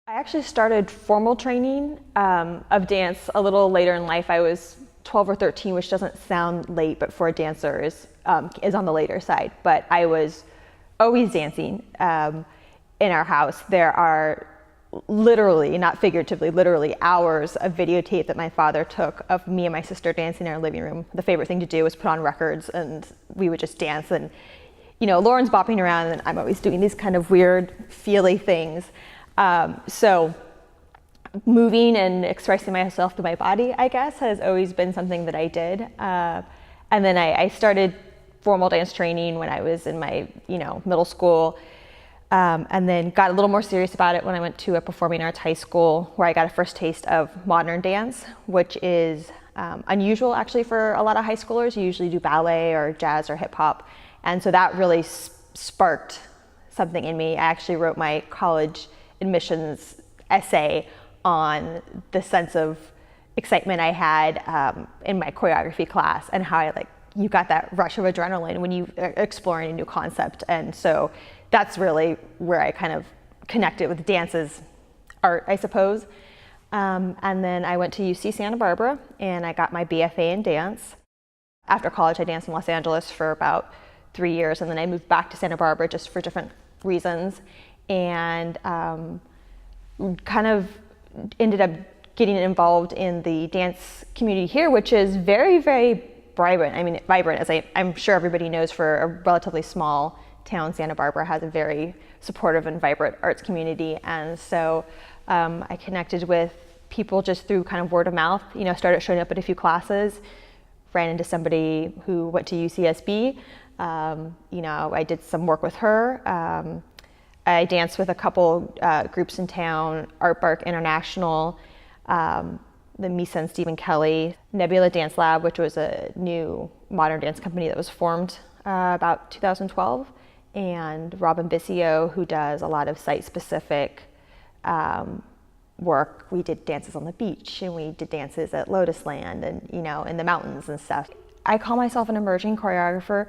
I actually started formal training of dance a little later in life. I was 12 or 13, which doesn't sound late, but for a dancer is on the later side. But I was always dancing in our house. There are literally, not figuratively, literally hours of videotape that my father took of me and my sister dancing in our living room. The favorite thing to do was put on records and we would just dance, and Lauren's bopping around and I'm always doing these kind of weird feely things. So moving and expressing myself through my body, I guess, has always been something that I did. And then I started formal dance training when I was in my middle school. And then got a little more serious about it when I went to a performing arts high school, where I got a first taste of modern dance, which is unusual actually for a lot of high schoolers. You usually do ballet or jazz or hip hop. And so that really sparked something in me. I actually wrote my college admissions essay on the sense of excitement I had in my choreography class, and how you got that rush of adrenaline when you are exploring a new concept. And so that's really where I kind of connected with dance as art, I suppose. And then I went to UC Santa Barbara and I got my BFA in dance. After college, I danced in Los Angeles for about 3 years, and then I moved back to Santa Barbara just for different reasons, and kind of ended up getting involved in the dance community here, which is very, very vibrant. I mean, vibrant, as I'm sure everybody knows, for a relatively small town. Santa Barbara has a very supportive and vibrant arts community. And so I connected with people just through kind of word of mouth, started showing up at a few classes, ran into somebody who went to UCSB. I did some work with her. I danced with a couple groups in town, Art Bark International, the Misa and Stephen Kelly, Nebula Dance Lab, which was a new modern dance company that was formed about 2012, and Robin Bissio, who does a lot of site-specific work. We did dances on the beach, and we did dances at Lotus Land, and in the mountains and stuff. I call myself an emerging choreographer.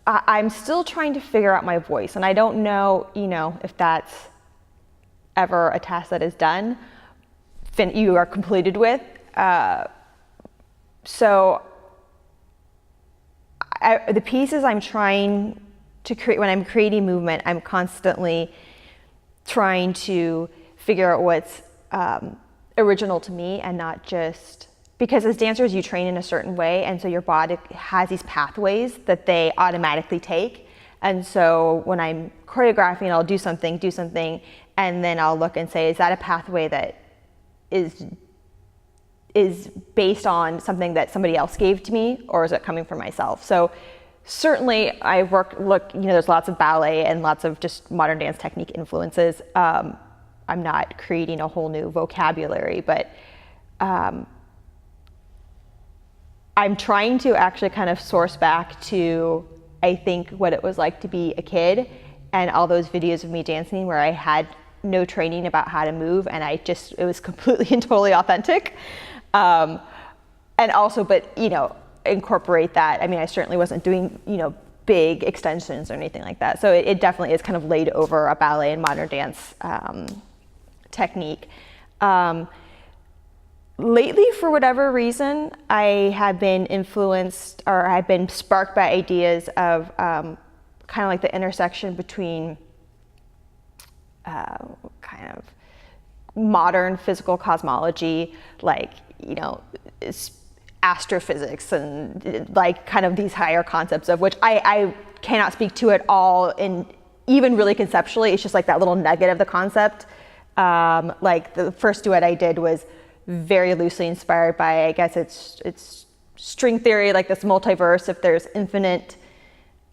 I'm still trying to figure out my voice, and I don't know, if that's ever a task that is done, you are completed with. So the pieces I'm trying to create, when I'm creating movement, I'm constantly trying to figure out what's original to me, and not just, because as dancers you train in a certain way, and so your body has these pathways that they automatically take. And so when I'm choreographing, I'll do something, and then I'll look and say, is that a pathway that is based on something that somebody else gave to me, or is it coming from myself? So certainly there's lots of ballet and lots of just modern dance technique influences. I'm not creating a whole new vocabulary, but I'm trying to actually kind of source back to, I think, what it was like to be a kid, and all those videos of me dancing where I had no training about how to move, and it was completely and totally authentic. And also, but incorporate that. I mean, I certainly wasn't doing, big extensions or anything like that. So it definitely is kind of laid over a ballet and modern dance technique. Lately, for whatever reason, I have been influenced, or I've been sparked by ideas of kind of like the intersection between kind of modern physical cosmology, like, astrophysics, and like kind of these higher concepts of which I cannot speak to at all, and even really conceptually, it's just like that little nugget of the concept. Like the first duet I did was very loosely inspired by, I guess it's string theory, like this multiverse. If there's infinite,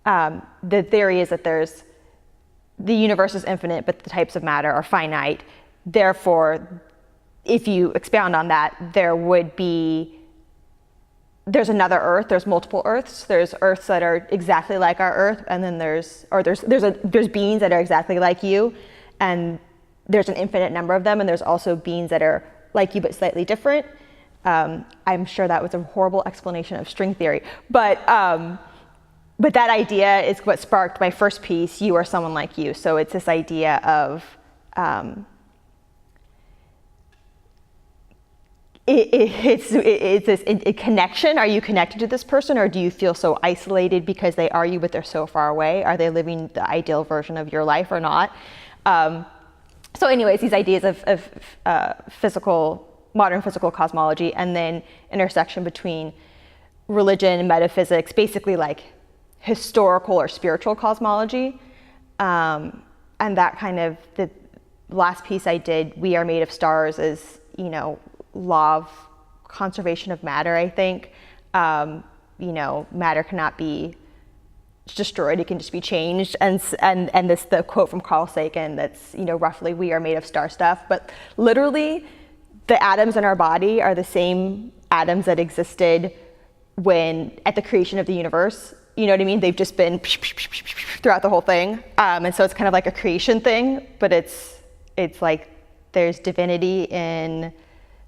the theory is that the universe is infinite, but the types of matter are finite. Therefore, if you expound on that, there's another Earth, there's multiple Earths. There's Earths that are exactly like our Earth, and then there's beings that are exactly like you, and there's an infinite number of them, and there's also beings that are like you but slightly different. I'm sure that was a horrible explanation of string theory, but that idea is what sparked my first piece, You Are Someone Like You. So it's this idea of it's this connection. Are you connected to this person, or do you feel so isolated because they are you, but they're so far away? Are they living the ideal version of your life or not? So anyways, these ideas of modern physical cosmology, and then intersection between religion and metaphysics, basically like historical or spiritual cosmology. And that kind of, the last piece I did, We Are Made of Stars, is, law of conservation of matter, I think. Matter cannot be destroyed, it can just be changed. And this, the quote from Carl Sagan, that's, roughly, we are made of star stuff. But literally, the atoms in our body are the same atoms that existed at the creation of the universe. You know what I mean? They've just been throughout the whole thing. And so it's kind of like a creation thing, but it's like there's divinity in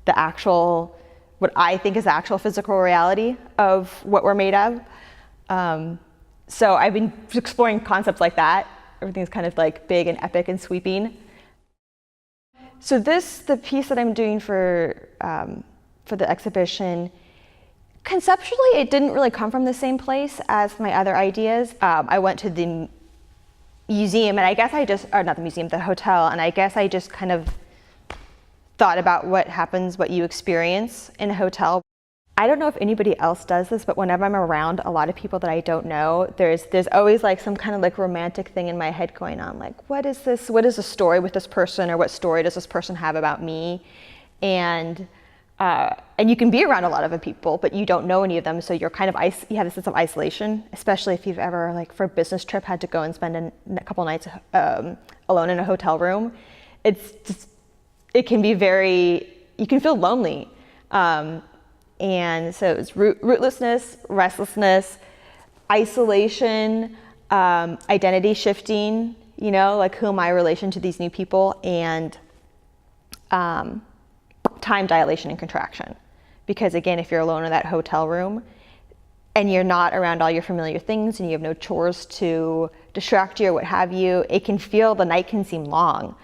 the actual, what I think is the actual physical reality of what we're made of. So I've been exploring concepts like that. Everything's kind of like big and epic and sweeping. So the piece that I'm doing for the exhibition, conceptually, it didn't really come from the same place as my other ideas. I went to the museum, and I guess not the museum, the hotel, and I guess I just kind of thought about what happens, what you experience in a hotel. I don't know if anybody else does this, but whenever I'm around a lot of people that I don't know, there's always like some kind of like romantic thing in my head going on, like, what is this? What is the story with this person, or what story does this person have about me? And you can be around a lot of people, but you don't know any of them, so you're kind of you have a sense of isolation, especially if you've ever, like, for a business trip, had to go and spend a couple nights alone in a hotel room. It can be you can feel lonely. And so it's rootlessness, restlessness, isolation, identity shifting, like, who am I in relation to these new people, and time dilation and contraction. Because again, if you're alone in that hotel room and you're not around all your familiar things and you have no chores to distract you or what have you, the night can seem long.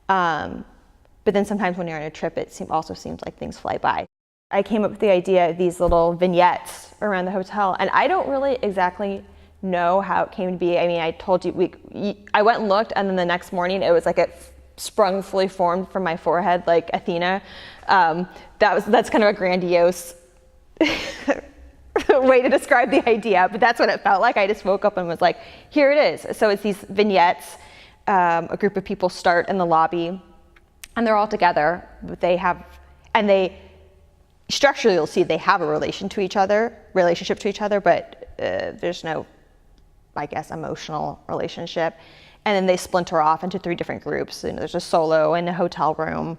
But then sometimes when you're on a trip, it also seems like things fly by. I came up with the idea of these little vignettes around the hotel, and I don't really exactly know how it came to be. I mean, I told you, I went and looked, and then the next morning it was like it sprung fully formed from my forehead, like Athena. That's kind of a grandiose way to describe the idea, but that's what it felt like. I just woke up and was like, here it is. So it's these vignettes. A group of people start in the lobby, and they're all together. Structurally, you'll see they have a relationship to each other, but there's no, I guess, emotional relationship. And then they splinter off into 3 different groups. There's a solo in a hotel room,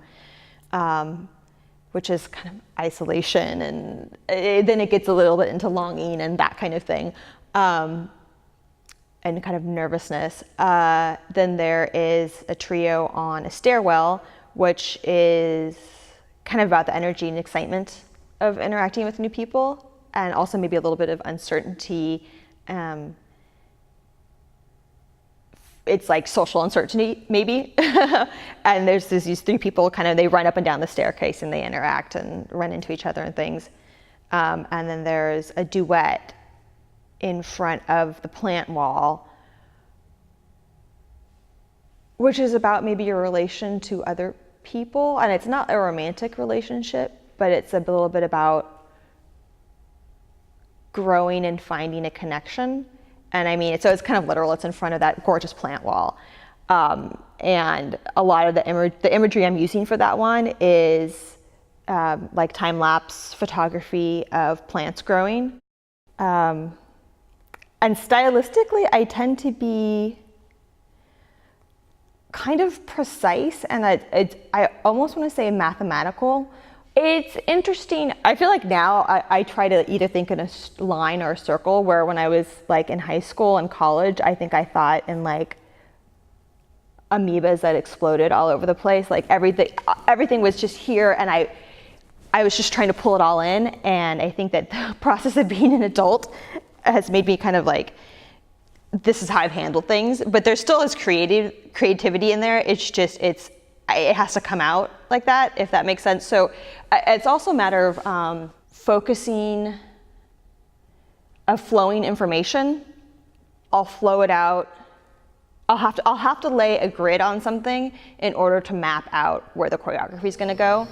which is kind of isolation, and then it gets a little bit into longing and that kind of thing, and kind of nervousness. Then there is a trio on a stairwell, which is kind of about the energy and excitement of interacting with new people, and also maybe a little bit of uncertainty. It's like social uncertainty, maybe. And there's these 3 people, they run up and down the staircase and they interact and run into each other and things. And then there's a duet in front of the plant wall, which is about maybe your relation to other people. And it's not a romantic relationship, but it's a little bit about growing and finding a connection. And I mean, so it's kind of literal. It's in front of that gorgeous plant wall. And a lot of the imagery I'm using for that one is like time-lapse photography of plants growing. And stylistically, I tend to be kind of precise, and I almost want to say mathematical. It's interesting. I feel like now I try to either think in a line or a circle, where when I was like in high school and college, I think I thought in like amoebas that exploded all over the place. Like everything was just here, and I was just trying to pull it all in. And I think that the process of being an adult has made me kind of like, this is how I've handled things. But there still is creativity in there. It's just, it has to come out like that, if that makes sense. So it's also a matter of focusing, of flowing information. I'll flow it out. I'll have to lay a grid on something in order to map out where the choreography is going to go.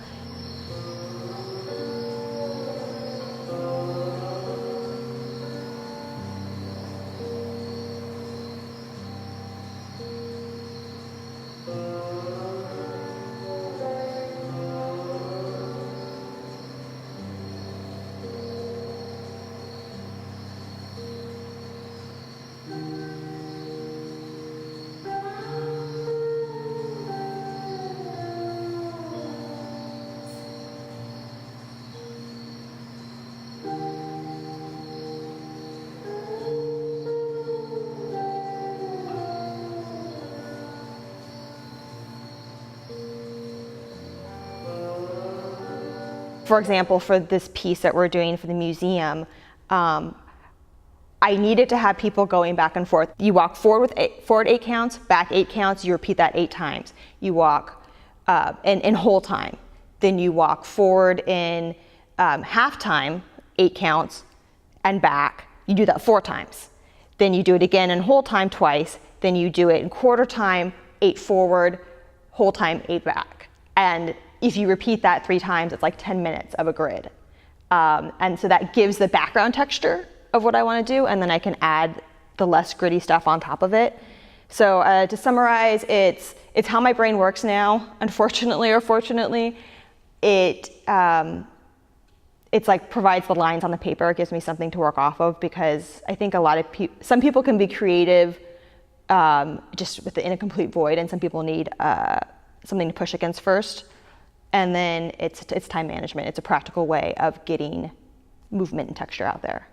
For example, for this piece that we're doing for the museum, I needed to have people going back and forth. You walk forward 8 counts, back 8 counts, you repeat that 8 times. You walk in whole time. Then you walk forward in half time, 8 counts, and back. You do that 4 times. Then you do it again in whole time twice. Then you do it in quarter time, 8 forward, whole time, 8 back. And if you repeat that 3 times, it's like 10 minutes of a grid. And so that gives the background texture of what I want to do, and then I can add the less gritty stuff on top of it. So to summarize, it's how my brain works now, unfortunately or fortunately. It's like provides the lines on the paper. It gives me something to work off of, because I think some people can be creative just in a complete void, and some people need something to push against first. And then it's time management. It's a practical way of getting movement and texture out there.